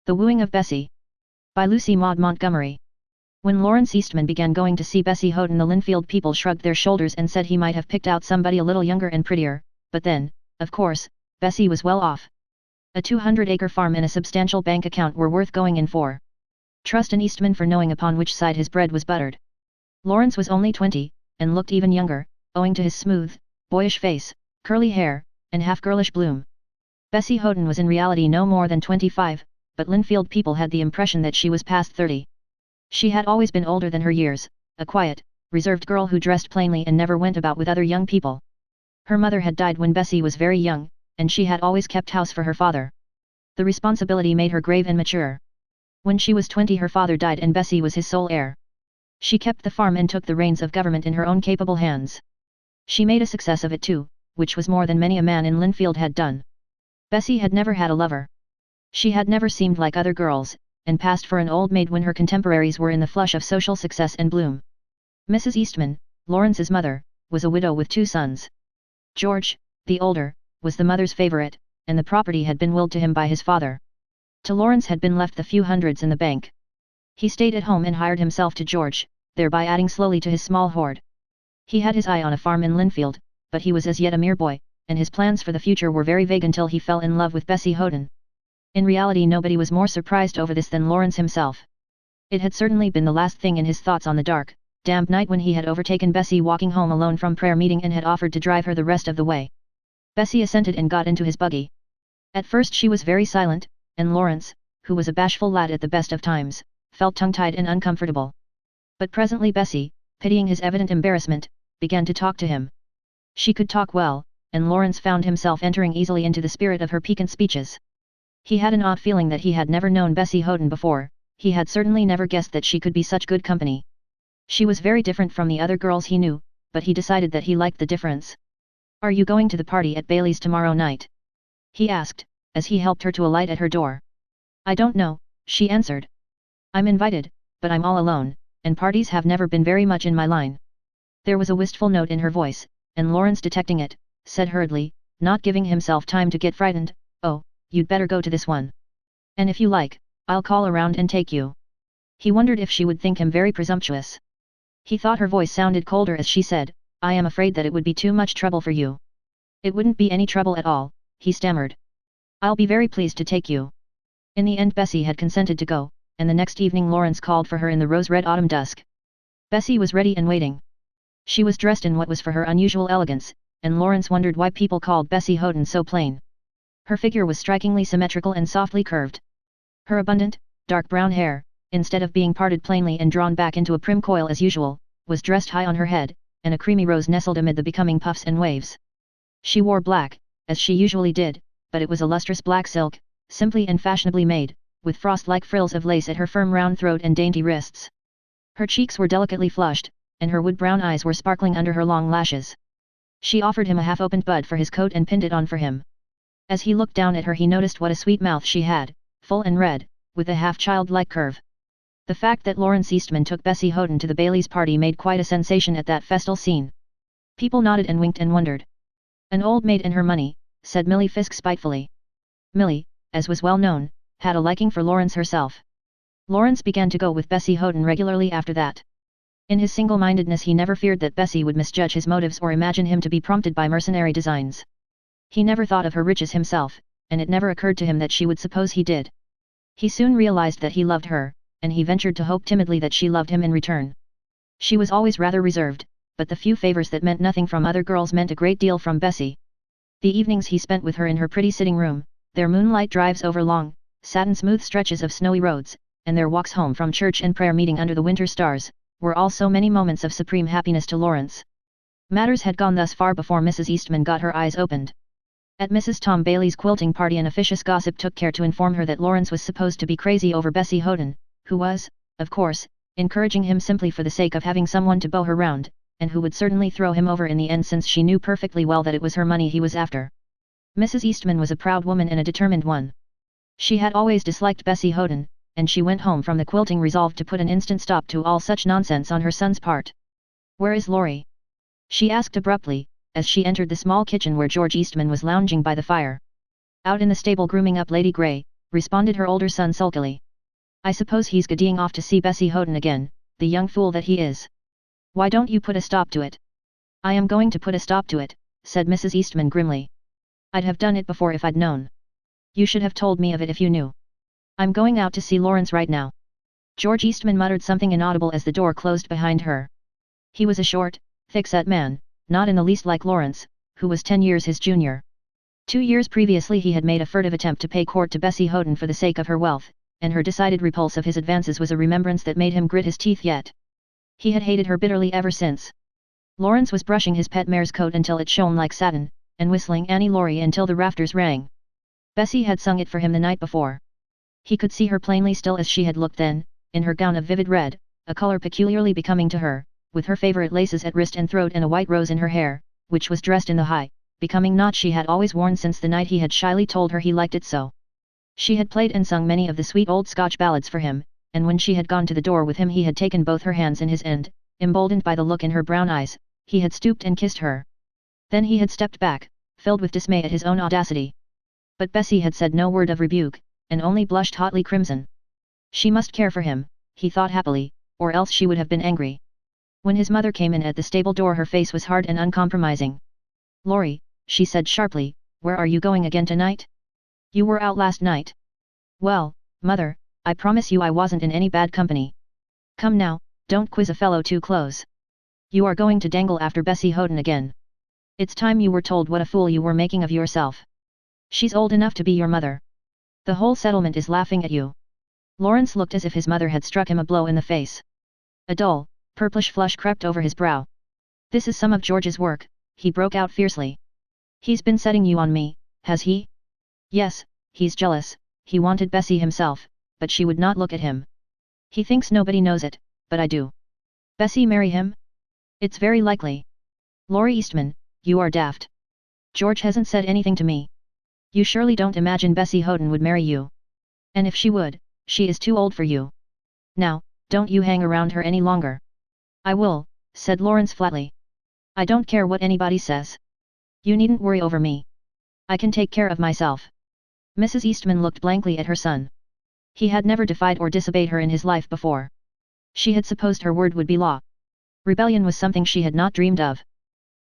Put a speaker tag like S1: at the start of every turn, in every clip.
S1: The Wooing of Bessy. By Lucy Maud Montgomery. When Lawrence Eastman began going to see Bessy Houghton, the Linfield people shrugged their shoulders and said he might have picked out somebody a little younger and prettier, but then, of course, Bessy was well off. A 200-acre farm and a substantial bank account were worth going in for. Trust an Eastman for knowing upon which side his bread was buttered. Lawrence was only 20, and looked even younger, owing to his smooth, boyish face, curly hair, and half-girlish bloom. Bessy Houghton was in reality no more than 25, but Linfield people had the impression that she was past 30. She had always been older than her years, a quiet, reserved girl who dressed plainly and never went about with other young people. Her mother had died when Bessy was very young, and she had always kept house for her father. The responsibility made her grave and mature. When she was 20, her father died and Bessy was his sole heir. She kept the farm and took the reins of government in her own capable hands. She made a success of it too, which was more than many a man in Linfield had done. Bessy had never had a lover. She had never seemed like other girls, and passed for an old maid when her contemporaries were in the flush of social success and bloom. Mrs. Eastman, Lawrence's mother, was a widow with 2 sons. George, the older, was the mother's favorite, and the property had been willed to him by his father. To Lawrence had been left the few hundreds in the bank. He stayed at home and hired himself to George, thereby adding slowly to his small hoard. He had his eye on a farm in Linfield, but he was as yet a mere boy, and his plans for the future were very vague until he fell in love with Bessy Houghton. In reality, nobody was more surprised over this than Lawrence himself. It had certainly been the last thing in his thoughts on the dark, damp night when he had overtaken Bessy walking home alone from prayer meeting and had offered to drive her the rest of the way. Bessy assented and got into his buggy. At first she was very silent, and Lawrence, who was a bashful lad at the best of times, felt tongue-tied and uncomfortable. But presently Bessy, pitying his evident embarrassment, began to talk to him. She could talk well, and Lawrence found himself entering easily into the spirit of her piquant speeches. He had an odd feeling that he had never known Bessy Houghton before. He had certainly never guessed that she could be such good company. She was very different from the other girls he knew, but he decided that he liked the difference. "Are you going to the party at Bailey's tomorrow night?" he asked, as he helped her to alight at her door. "I don't know," she answered. "I'm invited, but I'm all alone, and parties have never been very much in my line." There was a wistful note in her voice, and Lawrence, detecting it, said hurriedly, not giving himself time to get frightened, "Oh, you'd better go to this one. And if you like, I'll call around and take you." He wondered if she would think him very presumptuous. He thought her voice sounded colder as she said, "I am afraid that it would be too much trouble for you." "It wouldn't be any trouble at all," he stammered. "I'll be very pleased to take you." In the end Bessy had consented to go, and the next evening Lawrence called for her in the rose-red autumn dusk. Bessy was ready and waiting. She was dressed in what was for her unusual elegance, and Lawrence wondered why people called Bessy Houghton so plain. Her figure was strikingly symmetrical and softly curved. Her abundant, dark brown hair, instead of being parted plainly and drawn back into a prim coil as usual, was dressed high on her head, and a creamy rose nestled amid the becoming puffs and waves. She wore black, as she usually did, but it was a lustrous black silk, simply and fashionably made, with frost-like frills of lace at her firm round throat and dainty wrists. Her cheeks were delicately flushed, and her wood-brown eyes were sparkling under her long lashes. She offered him a half-opened bud for his coat and pinned it on for him. As he looked down at her he noticed what a sweet mouth she had, full and red, with a half-childlike curve. The fact that Lawrence Eastman took Bessy Houghton to the Bailey's party made quite a sensation at that festal scene. People nodded and winked and wondered. "An old maid and her money," said Millie Fisk spitefully. Millie, as was well known, had a liking for Lawrence herself. Lawrence began to go with Bessy Houghton regularly after that. In his single-mindedness he never feared that Bessy would misjudge his motives or imagine him to be prompted by mercenary designs. He never thought of her riches himself, and it never occurred to him that she would suppose he did. He soon realized that he loved her, and he ventured to hope timidly that she loved him in return. She was always rather reserved, but the few favors that meant nothing from other girls meant a great deal from Bessy. The evenings he spent with her in her pretty sitting room, their moonlight drives over long, satin-smooth stretches of snowy roads, and their walks home from church and prayer meeting under the winter stars, were all so many moments of supreme happiness to Lawrence. Matters had gone thus far before Mrs. Eastman got her eyes opened. At Mrs. Tom Bailey's quilting party an officious gossip took care to inform her that Lawrence was supposed to be crazy over Bessy Houghton, who was, of course, encouraging him simply for the sake of having someone to beau her round, and who would certainly throw him over in the end since she knew perfectly well that it was her money he was after. Mrs. Eastman was a proud woman and a determined one. She had always disliked Bessy Houghton, and she went home from the quilting resolved to put an instant stop to all such nonsense on her son's part. "Where is Laurie?" she asked abruptly, as she entered the small kitchen where George Eastman was lounging by the fire. "Out in the stable grooming up Lady Grey," responded her older son sulkily. I suppose he's goodying off to see Bessy Houghton again, the young fool that he is. Why don't you put a stop to it? I am going to put a stop to it, said Mrs. Eastman grimly. I'd have done it before if I'd known. You should have told me of it if you knew. I'm going out to see Lawrence right now. George Eastman muttered something inaudible as the door closed behind her. He was a short, thick-set man, not in the least like Lawrence, who was 10 years his junior. 2 years previously he had made a furtive attempt to pay court to Bessy Houghton for the sake of her wealth, and her decided repulse of his advances was a remembrance that made him grit his teeth yet. He had hated her bitterly ever since. Lawrence was brushing his pet mare's coat until it shone like satin, and whistling Annie Laurie until the rafters rang. Bessy had sung it for him the night before. He could see her plainly still as she had looked then, in her gown of vivid red, a color peculiarly becoming to her, with her favorite laces at wrist and throat and a white rose in her hair, which was dressed in the high, becoming knot she had always worn since the night he had shyly told her he liked it so. She had played and sung many of the sweet old Scotch ballads for him, and when she had gone to the door with him he had taken both her hands in his and, emboldened by the look in her brown eyes, he had stooped and kissed her. Then he had stepped back, filled with dismay at his own audacity. But Bessy had said no word of rebuke, and only blushed hotly crimson. She must care for him, he thought happily, or else she would have been angry. When his mother came in at the stable door her face was hard and uncompromising. Laurie, she said sharply, where are you going again tonight? You were out last night. Well, mother, I promise you I wasn't in any bad company. Come now, don't quiz a fellow too close. You are going to dangle after Bessy Houghton again. It's time you were told what a fool you were making of yourself. She's old enough to be your mother. The whole settlement is laughing at you. Lawrence looked as if his mother had struck him a blow in the face. A dull, purplish flush crept over his brow. This is some of George's work, he broke out fiercely. He's been setting you on me, has he? Yes, he's jealous, he wanted Bessy himself, but she would not look at him. He thinks nobody knows it, but I do. Bessy marry him? It's very likely. Laurie Eastman, you are daft. George hasn't said anything to me. You surely don't imagine Bessy Houghton would marry you. And if she would, she is too old for you. Now, don't you hang around her any longer. I will, said Lawrence flatly. I don't care what anybody says. You needn't worry over me. I can take care of myself. Mrs. Eastman looked blankly at her son. He had never defied or disobeyed her in his life before. She had supposed her word would be law. Rebellion was something she had not dreamed of.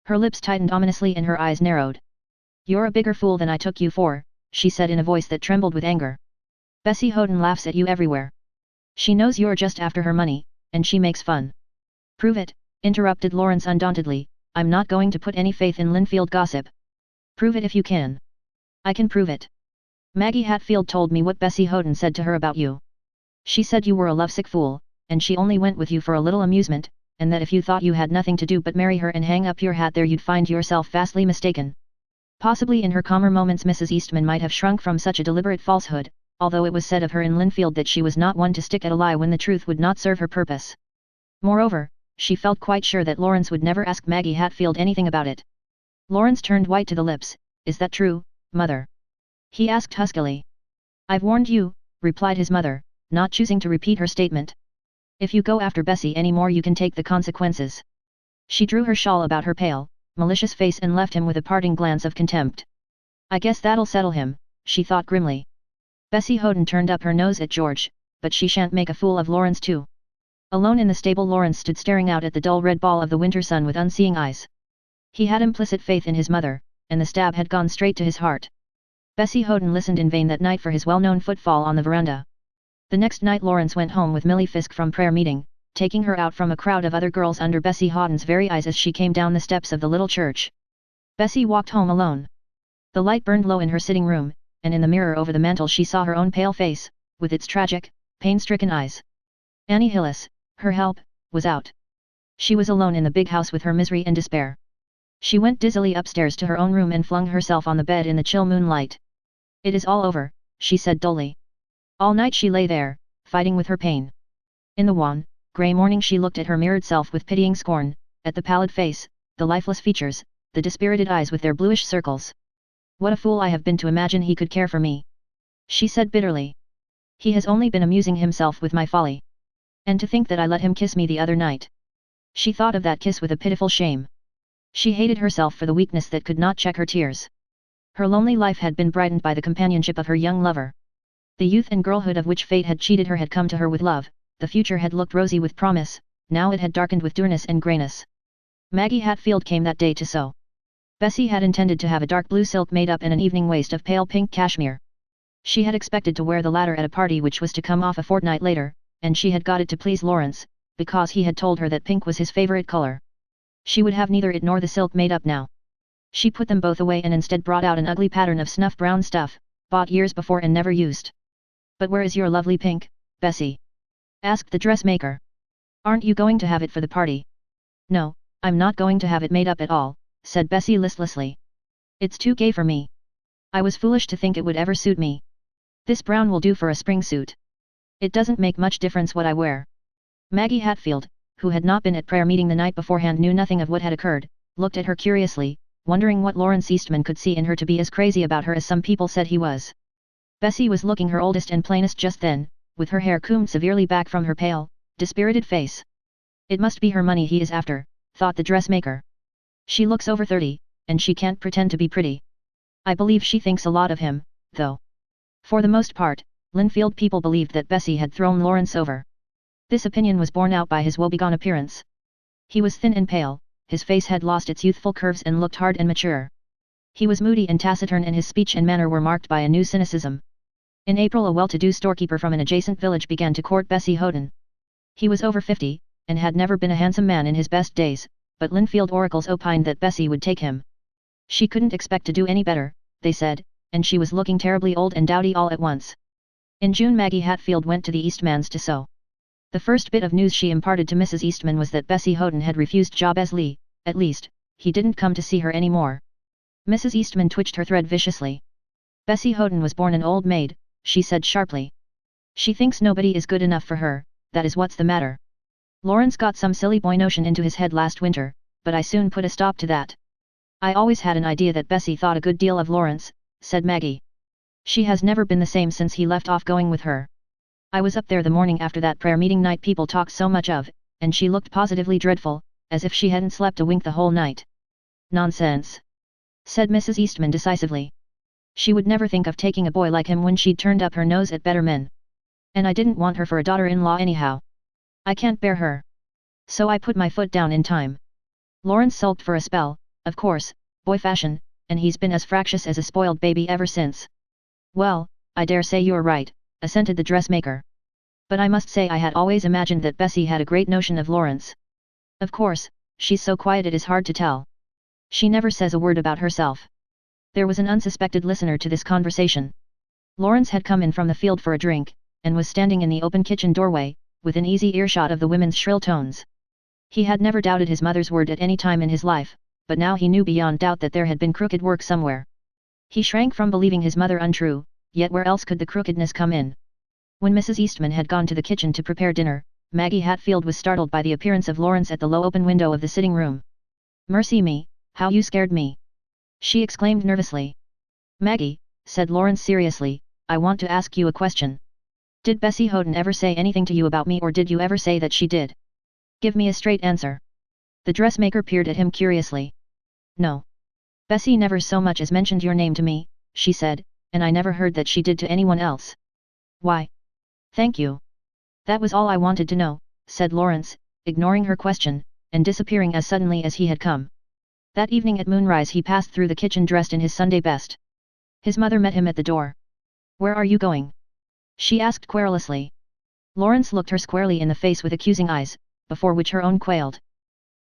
S1: Her lips tightened ominously and her eyes narrowed. You're a bigger fool than I took you for, she said in a voice that trembled with anger. Bessy Houghton laughs at you everywhere. She knows you're just after her money, and she makes fun. Prove it, interrupted Lawrence undauntedly, I'm not going to put any faith in Linfield gossip. Prove it if you can. I can prove it. Maggie Hatfield told me what Bessy Houghton said to her about you. She said you were a lovesick fool, and she only went with you for a little amusement, and that if you thought you had nothing to do but marry her and hang up your hat there you'd find yourself vastly mistaken. Possibly in her calmer moments Mrs. Eastman might have shrunk from such a deliberate falsehood, although it was said of her in Linfield that she was not one to stick at a lie when the truth would not serve her purpose. Moreover, she felt quite sure that Lawrence would never ask Maggie Hatfield anything about it. Lawrence turned white to the lips. Is that true, mother? He asked huskily. I've warned you, replied his mother, not choosing to repeat her statement. If you go after Bessy any more you can take the consequences. She drew her shawl about her pale, malicious face and left him with a parting glance of contempt. I guess that'll settle him, she thought grimly. Bessy Houghton turned up her nose at George, but she shan't make a fool of Lawrence too. Alone in the stable Lawrence stood staring out at the dull red ball of the winter sun with unseeing eyes. He had implicit faith in his mother, and the stab had gone straight to his heart. Bessy Houghton listened in vain that night for his well-known footfall on the veranda. The next night Lawrence went home with Millie Fisk from prayer meeting, taking her out from a crowd of other girls under Bessy Houghton's very eyes as she came down the steps of the little church. Bessy walked home alone. The light burned low in her sitting room, and in the mirror over the mantel she saw her own pale face, with its tragic, pain-stricken eyes. Annie Hillis, her help, was out. She was alone in the big house with her misery and despair. She went dizzily upstairs to her own room and flung herself on the bed in the chill moonlight. It is all over, she said dully. All night she lay there, fighting with her pain. In the wan, grey morning she looked at her mirrored self with pitying scorn, at the pallid face, the lifeless features, the dispirited eyes with their bluish circles. What a fool I have been to imagine he could care for me, she said bitterly. He has only been amusing himself with my folly. And to think that I let him kiss me the other night. She thought of that kiss with a pitiful shame. She hated herself for the weakness that could not check her tears. Her lonely life had been brightened by the companionship of her young lover. The youth and girlhood of which fate had cheated her had come to her with love, the future had looked rosy with promise, now it had darkened with dourness and greyness. Maggie Hatfield came that day to sew. Bessy had intended to have a dark blue silk made up and an evening waist of pale pink cashmere. She had expected to wear the latter at a party which was to come off a fortnight later, and she had got it to please Lawrence, because he had told her that pink was his favorite color. She would have neither it nor the silk made up now. She put them both away and instead brought out an ugly pattern of snuff brown stuff, bought years before and never used. "But where is your lovely pink, Bessy?" asked the dressmaker. "Aren't you going to have it for the party?" "No, I'm not going to have it made up at all," said Bessy listlessly. "It's too gay for me. I was foolish to think it would ever suit me. This brown will do for a spring suit. It doesn't make much difference what I wear." Maggie Hatfield, who had not been at prayer meeting the night beforehand, knew nothing of what had occurred, looked at her curiously, wondering what Lawrence Eastman could see in her to be as crazy about her as some people said he was. Bessy was looking her oldest and plainest just then, with her hair combed severely back from her pale, dispirited face. "It must be her money he is after," thought the dressmaker. "She looks over 30, and she can't pretend to be pretty. I believe she thinks a lot of him, though." For the most part, Linfield people believed that Bessy had thrown Lawrence over. This opinion was borne out by his woebegone appearance. He was thin and pale, his face had lost its youthful curves and looked hard and mature. He was moody and taciturn, and his speech and manner were marked by a new cynicism. In April, a well-to-do storekeeper from an adjacent village began to court Bessy Houghton. He was over 50, and had never been a handsome man in his best days, but Linfield oracles opined that Bessy would take him. She couldn't expect to do any better, they said, and she was looking terribly old and dowdy all at once. In June, Maggie Hatfield went to the Eastmans to sew. The first bit of news she imparted to Mrs. Eastman was that Bessy Houghton had refused job as Lee, at least, he didn't come to see her any more. Mrs. Eastman twitched her thread viciously. "Bessy Houghton was born an old maid," she said sharply. "She thinks nobody is good enough for her, that is what's the matter. Lawrence got some silly boy notion into his head last winter, but I soon put a stop to that. I always had an idea that Bessy thought a good deal of Lawrence," said Maggie. "She has never been the same since he left off going with her. I was up there the morning after that prayer meeting night people talked so much of, and she looked positively dreadful, as if she hadn't slept a wink the whole night." "Nonsense," said Mrs. Eastman decisively. "She would never think of taking a boy like him when she'd turned up her nose at better men. And I didn't want her for a daughter-in-law anyhow. I can't bear her. So I put my foot down in time. Lawrence sulked for a spell, of course, boy fashion, and he's been as fractious as a spoiled baby ever since." "Well, I dare say you're right," assented the dressmaker. "But I must say I had always imagined that Bessy had a great notion of Lawrence. Of course, she's so quiet it is hard to tell. She never says a word about herself." There was an unsuspected listener to this conversation. Lawrence had come in from the field for a drink, and was standing in the open kitchen doorway, within easy earshot of the women's shrill tones. He had never doubted his mother's word at any time in his life, but now he knew beyond doubt that there had been crooked work somewhere. He shrank from believing his mother untrue, yet where else could the crookedness come in? When Mrs. Eastman had gone to the kitchen to prepare dinner, Maggie Hatfield was startled by the appearance of Lawrence at the low open window of the sitting room. "Mercy me, how you scared me!" she exclaimed nervously. "Maggie," said Lawrence seriously, "I want to ask you a question. Did Bessy Houghton ever say anything to you about me, or did you ever say that she did? Give me a straight answer." The dressmaker peered at him curiously. "No. Bessy never so much as mentioned your name to me," she said, "and I never heard that she did to anyone else." "Why? Thank you. That was all I wanted to know," said Lawrence, ignoring her question, and disappearing as suddenly as he had come. That evening at moonrise he passed through the kitchen dressed in his Sunday best. His mother met him at the door. "Where are you going?" she asked querulously. Lawrence looked her squarely in the face with accusing eyes, before which her own quailed.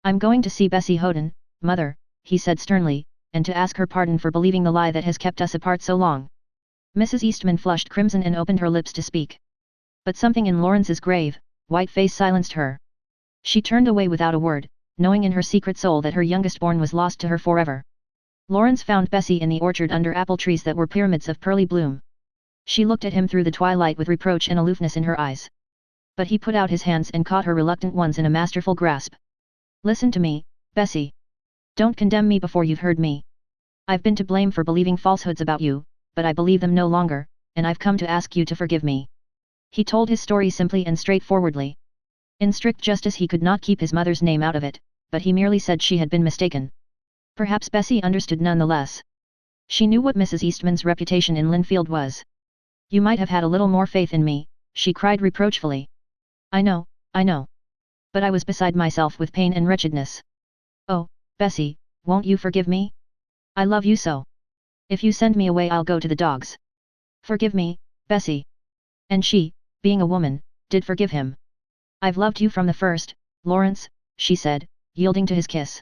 S1: "I'm going to see Bessy Houghton, mother," he said sternly, "and to ask her pardon for believing the lie that has kept us apart so long." Mrs. Eastman flushed crimson and opened her lips to speak. But something in Lawrence's grave, white face silenced her. She turned away without a word, knowing in her secret soul that her youngest born was lost to her forever. Lawrence found Bessy in the orchard under apple trees that were pyramids of pearly bloom. She looked at him through the twilight with reproach and aloofness in her eyes. But he put out his hands and caught her reluctant ones in a masterful grasp. "Listen to me, Bessy. Don't condemn me before you've heard me. I've been to blame for believing falsehoods about you, but I believe them no longer, and I've come to ask you to forgive me." He told his story simply and straightforwardly. In strict justice he could not keep his mother's name out of it, but he merely said she had been mistaken. Perhaps Bessy understood none the less. She knew what Mrs. Eastman's reputation in Linfield was. You might have had a little more faith in me, she cried reproachfully. I know, I know. But I was beside myself with pain and wretchedness. Oh, Bessy, won't you forgive me? I love you so. If you send me away I'll go to the dogs. Forgive me, Bessy. And she, being a woman, did forgive him. I've loved you from the first, Lawrence, she said, yielding to his kiss.